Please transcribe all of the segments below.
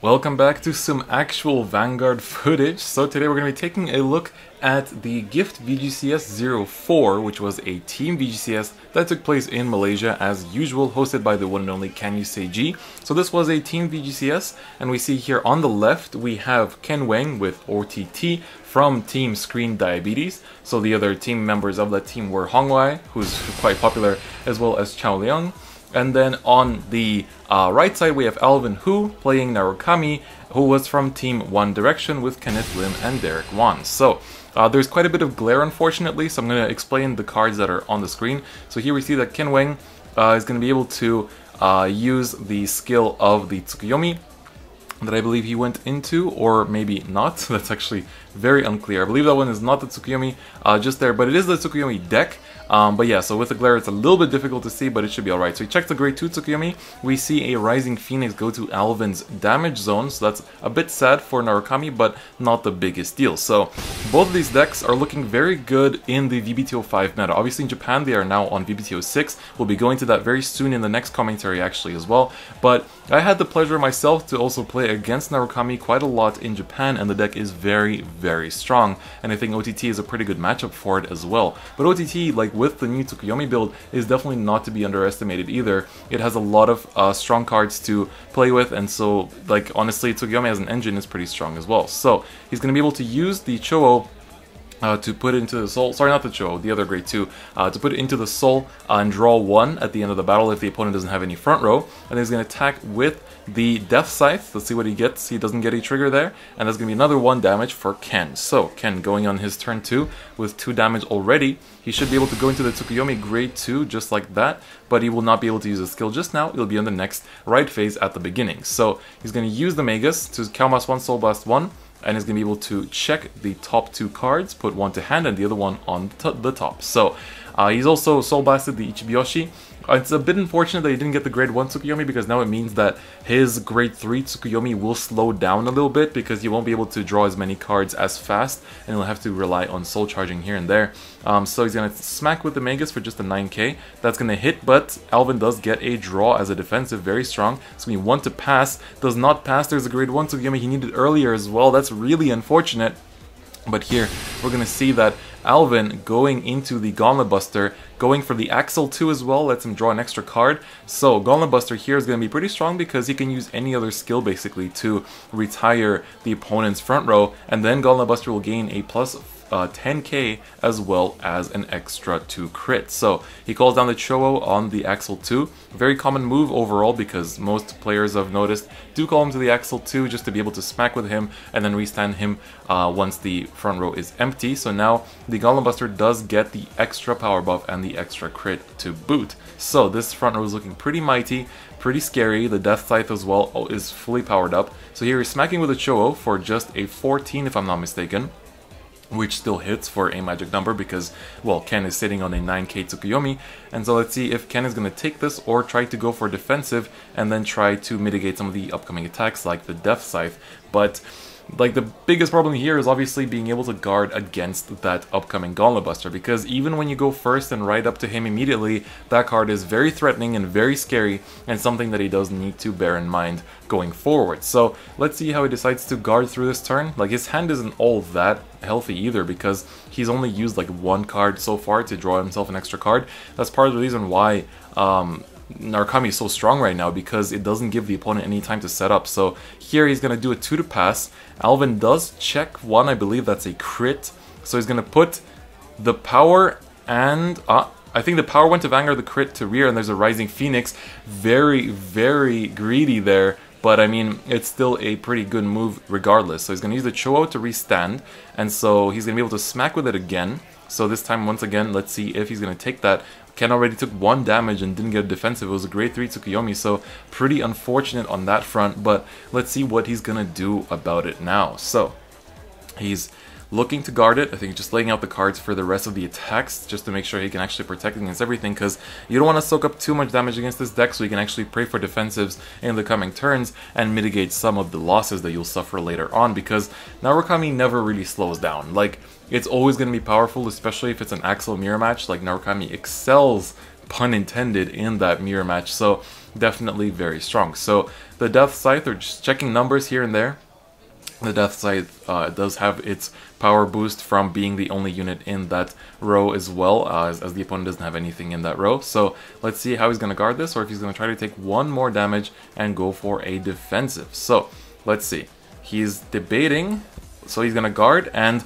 Welcome back to some actual Vanguard footage. So today we're going to be taking a look at the GiFT VGCS 04, which was a team VGCS that took place in Malaysia as usual, hosted by the one and only CanYouSayG. So this was a team VGCS, and we see here on the left we have Ken Weng with OTT from Team Screen Diabetes. So the other team members of that team were Hongwei, who's quite popular, as well as Chao Liang. And then on the right side we have Alvin playing Narukami, who was from Team One Direction with Kenneth Lim and Derek Wan. So there's quite a bit of glare unfortunately, so I'm going to explain the cards that are on the screen. So here we see that Ken Weng is going to be able to use the skill of the Tsukuyomi that I believe he went into, or maybe not. That's actually very unclear. I believe that one is not the Tsukuyomi just there, but it is the Tsukuyomi deck. But yeah, so with the glare it's a little bit difficult to see, but it should be alright. So we check the grade 2 Tsukuyomi, we see a Rising Phoenix go to Alvin's damage zone, so that's a bit sad for Narukami, but not the biggest deal. So both of these decks are looking very good in the VBTO 5 meta. Obviously in Japan they are now on VBTO 6, we'll be going to that very soon in the next commentary actually as well. But I had the pleasure myself to also play against Narukami quite a lot in Japan, and the deck is very strong, and I think OTT is a pretty good matchup for it as well. But OTT, like with the new Tsukuyomi build, is definitely not to be underestimated either. It has a lot of strong cards to play with, and so like honestly Tsukuyomi as an engine is pretty strong as well. So he's going to be able to use the Cho to put into the soul, sorry not the Cho, the other grade 2, to put it into the soul and draw 1 at the end of the battle if the opponent doesn't have any front row, and he's going to attack with the Death Scythe. Let's see what he gets. He doesn't get a trigger there, and that's going to be another 1 damage for Ken. So Ken going on his turn 2 with 2 damage already. He should be able to go into the Tsukuyomi grade 2 just like that, but he will not be able to use the skill just now. It'll be on the next right phase at the beginning. So he's going to use the Magus to Kalmas 1, Soul Blast 1, and is going to be able to check the top 2 cards, put 1 to hand and the other one on the top. So he's also Soul Blasted the Ichibiyoshi. It's a bit unfortunate that he didn't get the grade 1 Tsukuyomi, because now it means that his grade 3 Tsukuyomi will slow down a little bit, because you won't be able to draw as many cards as fast, and he'll have to rely on soul charging here and there. So he's going to smack with the Magus for just a 9k. That's going to hit, but Alvin does get a draw as a defensive, very strong. It's going to be 1 to pass, does not pass. There's a grade 1 Tsukuyomi he needed earlier as well. That's really unfortunate. But here, we're going to see that Alvin going into the Gauntlet Buster, going for the Axle 2 as well, lets him draw an extra card. So Gauntlet Buster here is going to be pretty strong, because he can use any other skill basically to retire the opponent's front row, and then Gauntlet Buster will gain a plus 10k as well as an extra 2 crit. So he calls down the Cho on the Axle 2. Very common move overall, because most players I've noticed do call him to the Axle 2 just to be able to smack with him and then restand him once the front row is empty. So now the Gauntlet Buster does get the extra power buff and the extra crit to boot. So this front row is looking pretty mighty, pretty scary. The Death Scythe as well is fully powered up. So here he's smacking with a Cho for just a 14 if I'm not mistaken, which still hits for a magic number, because, well, Ken is sitting on a 9k Tsukuyomi. And so let's see if Ken is going to take this or try to go for defensive and then try to mitigate some of the upcoming attacks like the Death Scythe. But like the biggest problem here is obviously being able to guard against that upcoming Gauntlet Buster, because even when you go first and right up to him immediately, that card is very threatening and very scary, and something that he does need to bear in mind going forward. So let's see how he decides to guard through this turn. Like his hand isn't all that healthy either, because he's only used like 1 card so far to draw himself an extra card. That's part of the reason why Narukami is so strong right now, because it doesn't give the opponent any time to set up. So here he's going to do a 2 to pass. Alvin does check 1, I believe that's a crit. So he's going to put the power and... I think the power went to Vanguard, the crit to rear, and there's a Rising Phoenix. Very greedy there, but I mean, it's still a pretty good move regardless. So he's going to use the Cho to restand, and so he's going to be able to smack with it again. So this time, once again, let's see if he's going to take that. Ken already took 1 damage and didn't get a defensive. It was a grade 3 Tsukuyomi, so pretty unfortunate on that front, but let's see what he's going to do about it now. So he's looking to guard it. I think just laying out the cards for the rest of the attacks just to make sure he can actually protect against everything, because you don't want to soak up too much damage against this deck, so you can actually pray for defensives in the coming turns and mitigate some of the losses that you'll suffer later on, because Narukami never really slows down. Like, it's always going to be powerful, especially if it's an Axle mirror match. Like, Narukami excels, pun intended, in that mirror match. So definitely very strong. So the Death Scythe, they're just checking numbers here and there. The Death Scythe does have its power boost from being the only unit in that row as well, as the opponent doesn't have anything in that row. So let's see how he's going to guard this, or if he's going to try to take one more damage and go for a defensive. So let's see. He's debating. So he's gonna guard, and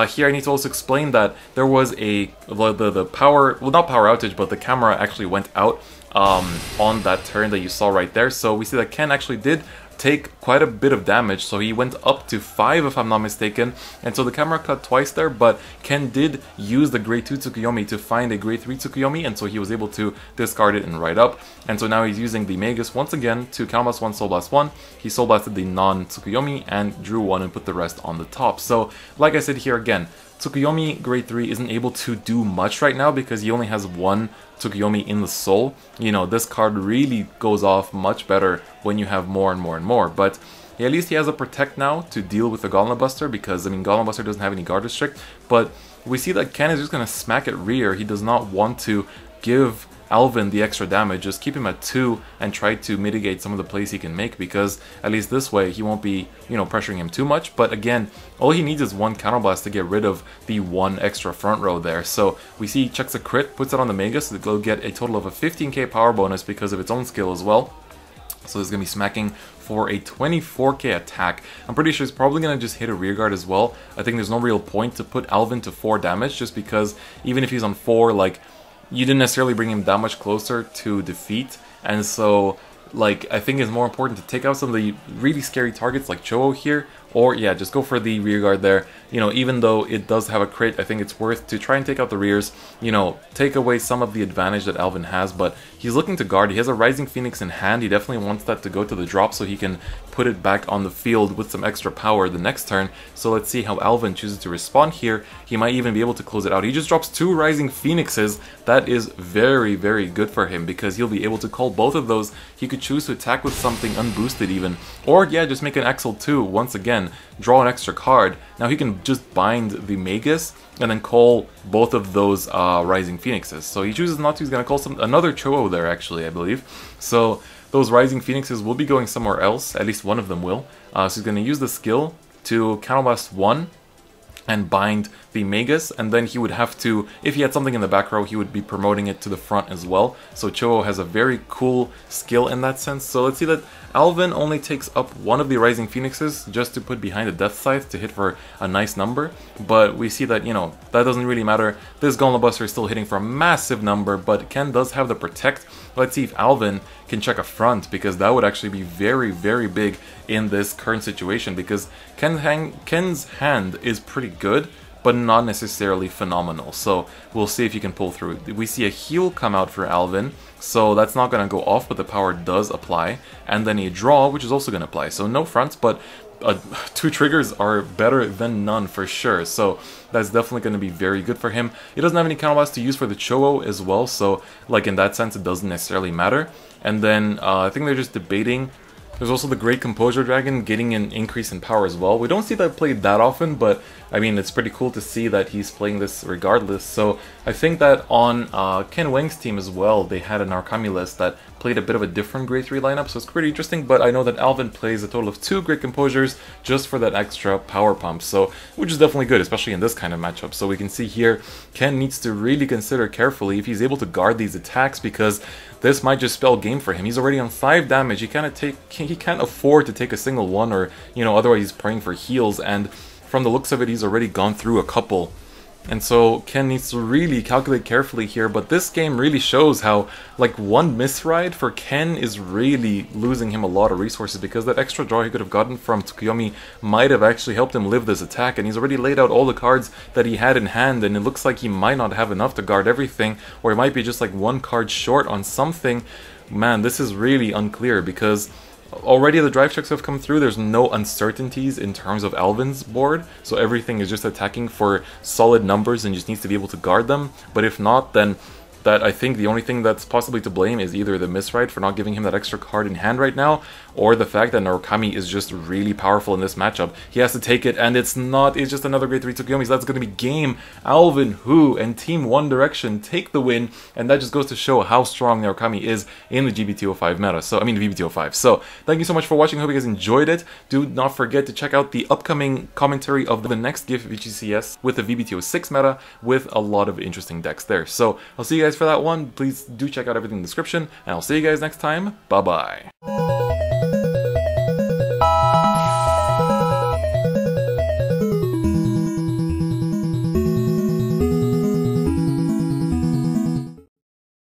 here I need to also explain that there was the power, well, not power outage, but the camera actually went out on that turn that you saw right there. So we see that Ken actually did take quite a bit of damage, so he went up to 5 if I'm not mistaken, and so the camera cut twice there, but Ken did use the grade 2 Tsukuyomi to find a grade 3 Tsukuyomi, and so he was able to discard it and ride up, and so now he's using the Magus once again to Counterblast 1, Soul Blast 1, he Soul Blasted the non-Tsukuyomi and drew 1 and put the rest on the top. So like I said here again, Tsukuyomi grade 3 isn't able to do much right now because he only has 1 Tsukuyomi in the soul. You know, this card really goes off much better when you have more and more and more, but at least he has a Protect now to deal with the Gauntlet Buster, because, I mean, Gauntlet Buster doesn't have any guard restrict, but we see that Ken is just going to smack at rear. He does not want to give Alvin the extra damage, just keep him at 2 and try to mitigate some of the plays he can make, because at least this way he won't be, you know, pressuring him too much. But again, all he needs is 1 counterblast to get rid of the 1 extra front row there. So we see he checks a crit, puts it on the Magus, so they'll get a total of a 15k power bonus because of its own skill as well. So he's going to be smacking for a 24k attack. I'm pretty sure he's probably going to just hit a rear guard as well. I think there's no real point to put Alvin to 4 damage, just because even if he's on 4, like, you didn't necessarily bring him that much closer to defeat, and so, like, I think it's more important to take out some of the really scary targets like Cho here, or yeah, just go for the rear guard there. You know, even though it does have a crit, I think it's worth to try and take out the rears, you know, take away some of the advantage that Alvin has, but he's looking to guard. He has a Rising Phoenix in hand. He definitely wants that to go to the drop so he can put it back on the field with some extra power the next turn. So let's see how Alvin chooses to respond here. He might even be able to close it out. He just drops 2 Rising Phoenixes. That is very, very good for him, because he'll be able to call both of those. He could choose to attack with something unboosted even, or yeah, just make an Axel 2 once again, draw an extra card. Now he can just bind the Magus and then call both of those Rising Phoenixes. So he chooses not to. He's going to call another Cho there, actually, I believe. So those Rising Phoenixes will be going somewhere else. At least one of them will. So he's going to use the skill to Counterblast 1 and bind the Magus, and then he would have to, if he had something in the back row, he would be promoting it to the front as well. So Cho has a very cool skill in that sense. So let's see that Alvin only takes up 1 of the Rising Phoenixes just to put behind the Death Scythe to hit for a nice number, but we see that, you know, that doesn't really matter. This Gauntlet Buster is still hitting for a massive number, but Ken does have the Protect. Let's see if Alvin can check a front, because that would actually be very, very big in this current situation, because Ken's hand is pretty good, but not necessarily phenomenal. So we'll see if you can pull through. We see a heal come out for Alvin, so that's not going to go off, but the power does apply. And then a draw, which is also going to apply. So no fronts, but 2 triggers are better than none for sure. So that's definitely going to be very good for him. He doesn't have any counterblast to use for the Cho as well, so like in that sense it doesn't necessarily matter. And then I think they're just debating. There's also the Great Composure Dragon getting an increase in power as well. We don't see that played that often, but I mean, it's pretty cool to see that he's playing this regardless. So I think that on Ken Weng's team as well, they had an Arkami list that played a bit of a different grade 3 lineup, so it's pretty interesting. But I know that Alvin plays a total of 2 Great Composures just for that extra power pump, so which is definitely good, especially in this kind of matchup. So we can see here, Ken needs to really consider carefully if he's able to guard these attacks, because this might just spell game for him. He's already on 5 damage. He can't afford to take a single one, or, you know, otherwise he's praying for heals, and from the looks of it, he's already gone through a couple. And so Ken needs to really calculate carefully here, but this game really shows how, like, 1 misride for Ken is really losing him a lot of resources, because that extra draw he could have gotten from Tsukuyomi might have actually helped him live this attack, and he's already laid out all the cards that he had in hand, and it looks like he might not have enough to guard everything, or it might be just like 1 card short on something. Man, this is really unclear, because already the drive checks have come through. There's no uncertainties in terms of Alvin's board, so everything is just attacking for solid numbers and just needs to be able to guard them. But if not, then that I think the only thing that's possibly to blame is either the misride for not giving him that extra card in hand right now, or the fact that Narukami is just really powerful in this matchup. He has to take it, and it's just another grade 3 Tsukuyomi, so that's going to be game. Alvin, Hu, and Team One Direction take the win, and that just goes to show how strong Narukami is in the GBT05 meta, so, I mean the VBT05. So, thank you so much for watching, I hope you guys enjoyed it. Do not forget to check out the upcoming commentary of the next GiFT VGCS with the VBT06 meta, with a lot of interesting decks there. So, I'll see you guys for that one. Please do check out everything in the description, and I'll see you guys next time. Bye-bye.